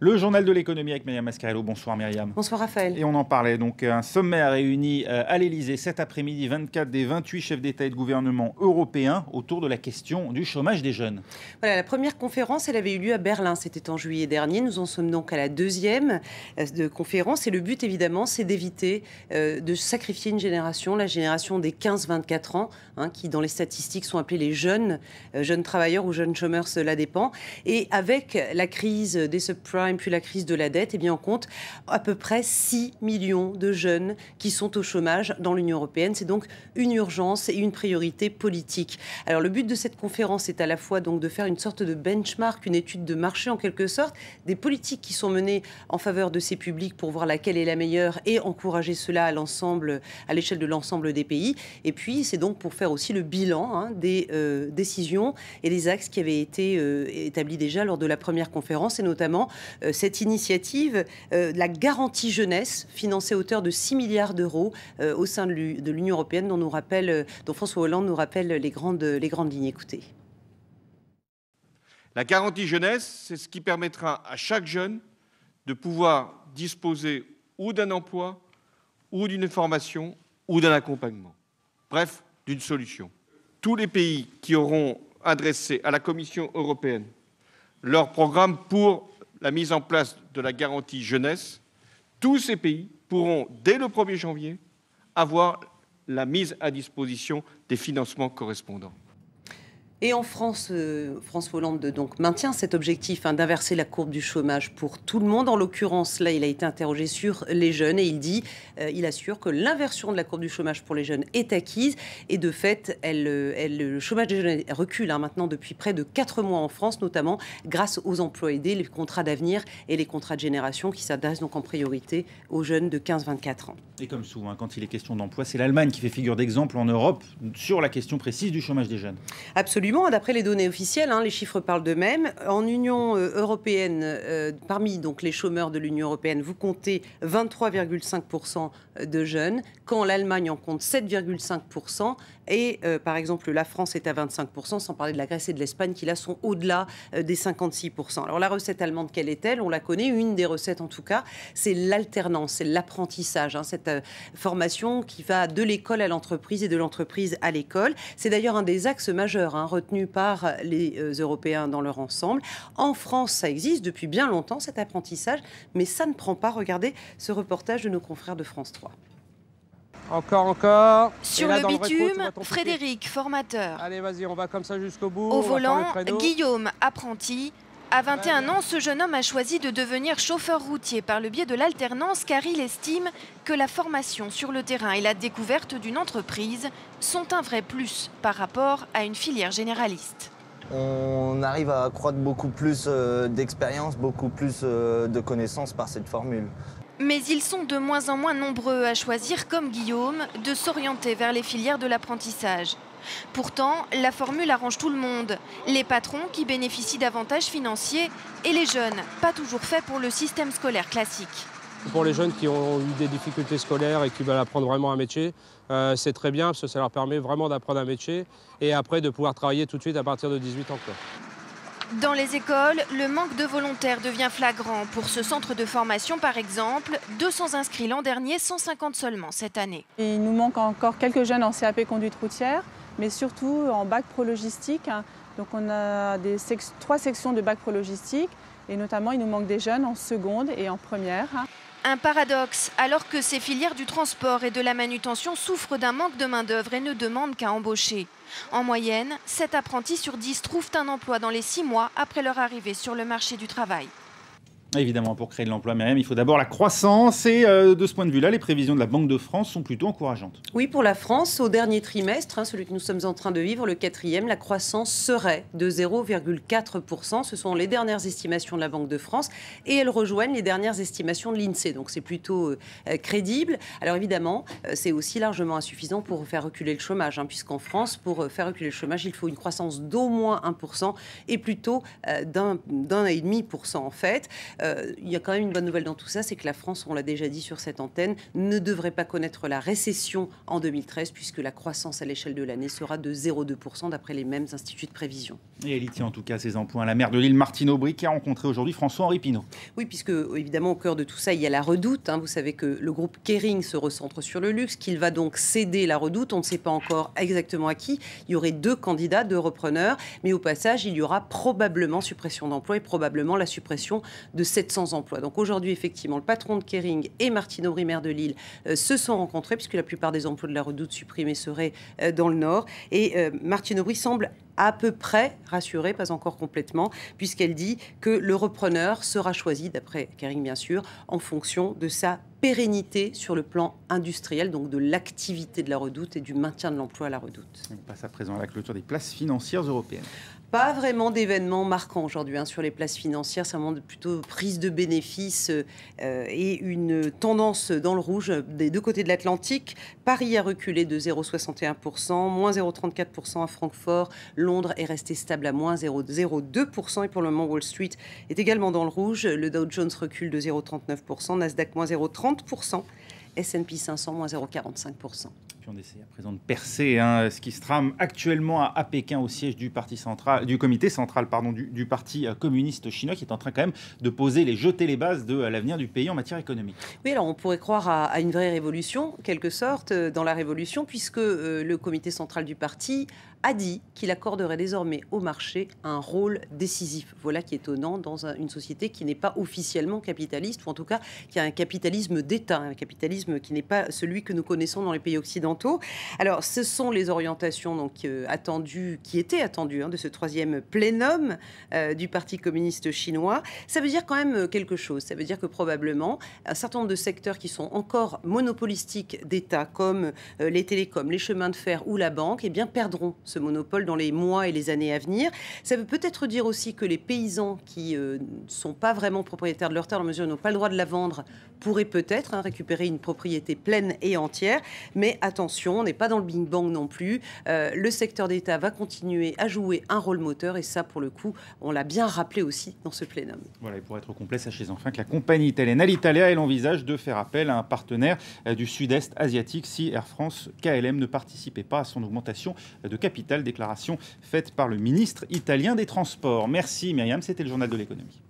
Le journal de l'économie avec Myriam Mascarello. Bonsoir Myriam. Bonsoir Raphaël. Et on en parlait, donc un sommet a réuni à l'Elysée cet après-midi 24 des 28 chefs d'État et de gouvernement européens autour de la question du chômage des jeunes. Voilà, la première conférence, elle avait eu lieu à Berlin, c'était en juillet dernier. Nous en sommes donc à la deuxième de conférence et le but évidemment c'est d'éviter de sacrifier une génération, la génération des 15-24 ans, qui dans les statistiques sont appelés les jeunes travailleurs ou jeunes chômeurs, cela dépend. Et avec la crise des subprimes puis la crise de la dette, eh bien on compte à peu près 6 millions de jeunes qui sont au chômage dans l'Union européenne. C'est donc une urgence et une priorité politique. Alors le but de cette conférence est à la fois donc de faire une sorte de benchmark, une étude de marché en quelque sorte, des politiques qui sont menées en faveur de ces publics pour voir laquelle est la meilleure et encourager cela à l'échelle de l'ensemble des pays. Et puis c'est donc pour faire aussi le bilan des décisions et des axes qui avaient été établis déjà lors de la première conférence et notamment cette initiative, la garantie jeunesse, financée à hauteur de 6 milliards d'euros au sein de l'Union européenne, dont François Hollande nous rappelle les grandes lignes. Écoutez. La garantie jeunesse, c'est ce qui permettra à chaque jeune de pouvoir disposer ou d'un emploi, ou d'une formation, ou d'un accompagnement. Bref, d'une solution. Tous les pays qui auront adressé à la Commission européenne leur programme pour la mise en place de la garantie jeunesse, tous ces pays pourront, dès le 1er janvier, avoir la mise à disposition des financements correspondants. Et en France, François Hollande donc maintient cet objectif d'inverser la courbe du chômage pour tout le monde. En l'occurrence, là, il a été interrogé sur les jeunes et il assure que l'inversion de la courbe du chômage pour les jeunes est acquise. Et de fait, le chômage des jeunes recule maintenant depuis près de 4 mois en France, notamment grâce aux emplois aidés, les contrats d'avenir et les contrats de génération qui s'adressent donc en priorité aux jeunes de 15-24 ans. Et comme souvent, quand il est question d'emploi, c'est l'Allemagne qui fait figure d'exemple en Europe sur la question précise du chômage des jeunes. Absolument. D'après les données officielles, les chiffres parlent d'eux-mêmes. En Union européenne, parmi donc les chômeurs de l'Union européenne, vous comptez 23,5% de jeunes, quand l'Allemagne en compte 7,5%. Et par exemple, la France est à 25%, sans parler de la Grèce et de l'Espagne qui là sont au-delà des 56%. Alors la recette allemande, quelle est-elle? On la connaît, une des recettes en tout cas, c'est l'alternance, c'est l'apprentissage, cette formation qui va de l'école à l'entreprise et de l'entreprise à l'école. C'est d'ailleurs un des axes majeurs retenu par les Européens dans leur ensemble. En France, ça existe depuis bien longtemps, cet apprentissage, mais ça ne prend pas. Regardez ce reportage de nos confrères de France 3. Encore. Sur le bitume, Frédéric, formateur. Allez, vas-y, on va comme ça jusqu'au bout. Au volant, Guillaume, apprenti. À 21 ans, ce jeune homme a choisi de devenir chauffeur routier par le biais de l'alternance car il estime que la formation sur le terrain et la découverte d'une entreprise sont un vrai plus par rapport à une filière généraliste. On arrive à accroître beaucoup plus d'expérience, beaucoup plus de connaissances par cette formule. Mais ils sont de moins en moins nombreux à choisir, comme Guillaume, de s'orienter vers les filières de l'apprentissage. Pourtant, la formule arrange tout le monde. Les patrons qui bénéficient d'avantages financiers et les jeunes, pas toujours faits pour le système scolaire classique. Pour les jeunes qui ont eu des difficultés scolaires et qui veulent apprendre vraiment un métier, c'est très bien parce que ça leur permet vraiment d'apprendre un métier et après de pouvoir travailler tout de suite à partir de 18 ans. Dans les écoles, le manque de volontaires devient flagrant. Pour ce centre de formation, par exemple, 200 inscrits l'an dernier, 150 seulement cette année. Il nous manque encore quelques jeunes en CAP conduite routière, mais surtout en bac pro logistique. Donc on a 3 sections de bac pro logistique et notamment il nous manque des jeunes en seconde et en première. Un paradoxe, alors que ces filières du transport et de la manutention souffrent d'un manque de main-d'œuvre et ne demandent qu'à embaucher. En moyenne, 7 apprentis sur 10 trouvent un emploi dans les 6 mois après leur arrivée sur le marché du travail. Évidemment, pour créer de l'emploi, Myriam, il faut d'abord la croissance. Et de ce point de vue-là, les prévisions de la Banque de France sont plutôt encourageantes. Oui, pour la France, au dernier trimestre, celui que nous sommes en train de vivre, le 4e, la croissance serait de 0,4%. Ce sont les dernières estimations de la Banque de France et elles rejoignent les dernières estimations de l'INSEE. Donc c'est plutôt crédible. Alors évidemment, c'est aussi largement insuffisant pour faire reculer le chômage, puisqu'en France, pour faire reculer le chômage, il faut une croissance d'au moins 1% et plutôt d'1,5% en fait. il y a quand même une bonne nouvelle dans tout ça, c'est que la France, on l'a déjà dit sur cette antenne, ne devrait pas connaître la récession en 2013, puisque la croissance à l'échelle de l'année sera de 0,2% d'après les mêmes instituts de prévision. Et elle y tient en tout cas ses empoints. La maire de Lille, Martine Aubry, qui a rencontré aujourd'hui François-Henri Pinault. Oui, puisque évidemment au cœur de tout ça, il y a la Redoute. Vous savez que le groupe Kering se recentre sur le luxe, qu'il va donc céder la Redoute. On ne sait pas encore exactement à qui. Il y aurait 2 candidats, 2 repreneurs, mais au passage, il y aura probablement suppression d'emplois et probablement la suppression de 700 emplois. Donc aujourd'hui, effectivement, le patron de Kering et Martine Aubry, maire de Lille, se sont rencontrés, puisque la plupart des emplois de la Redoute supprimés seraient dans le Nord. Et Martine Aubry semble à peu près rassurée, pas encore complètement, puisqu'elle dit que le repreneur sera choisi, d'après Kering bien sûr, en fonction de sa pérennité sur le plan industriel, donc de l'activité de la Redoute et du maintien de l'emploi à la Redoute. On passe à présent à la clôture des places financières européennes. Pas vraiment d'événements marquants aujourd'hui sur les places financières, c'est vraiment plutôt prise de bénéfices et une tendance dans le rouge des 2 côtés de l'Atlantique. Paris a reculé de 0,61%, moins 0,34% à Francfort. Londres est resté stable à moins 0,02%. Et pour le moment, Wall Street est également dans le rouge. Le Dow Jones recule de 0,39%, Nasdaq moins 0,30%, S&P 500 moins 0,45%. On essaie à présent de percer ce qui se trame actuellement à Pékin, au siège du comité central du Parti communiste chinois, qui est en train quand même de jeter les bases de l'avenir du pays en matière économique. Oui, alors on pourrait croire à une vraie révolution, quelque sorte, dans la révolution, puisque le comité central du parti a dit qu'il accorderait désormais au marché un rôle décisif. Voilà qui est étonnant dans une société qui n'est pas officiellement capitaliste, ou en tout cas qui a un capitalisme d'État, un capitalisme qui n'est pas celui que nous connaissons dans les pays occidentaux. Alors, ce sont les orientations donc, qui étaient attendues de ce 3e plénum du Parti communiste chinois. Ça veut dire quand même quelque chose. Ça veut dire que probablement un certain nombre de secteurs qui sont encore monopolistiques d'État, comme les télécoms, les chemins de fer ou la banque, eh bien, perdront ce monopole dans les mois et les années à venir. Ça veut peut-être dire aussi que les paysans qui ne sont pas vraiment propriétaires de leur terre, dans la mesure où ils n'ont pas le droit de la vendre, pourraient peut-être récupérer une propriété pleine et entière. Mais attention, on n'est pas dans le Big Bang non plus. Le secteur d'État va continuer à jouer un rôle moteur et ça, pour le coup, on l'a bien rappelé aussi dans ce plénum. Voilà, et pour être complet, sachez enfin que la compagnie italienne Alitalia, elle envisage de faire appel à un partenaire du sud-est asiatique si Air France KLM ne participait pas à son augmentation de capital. Déclaration faite par le ministre italien des Transports. Merci Myriam, c'était le journal de l'économie.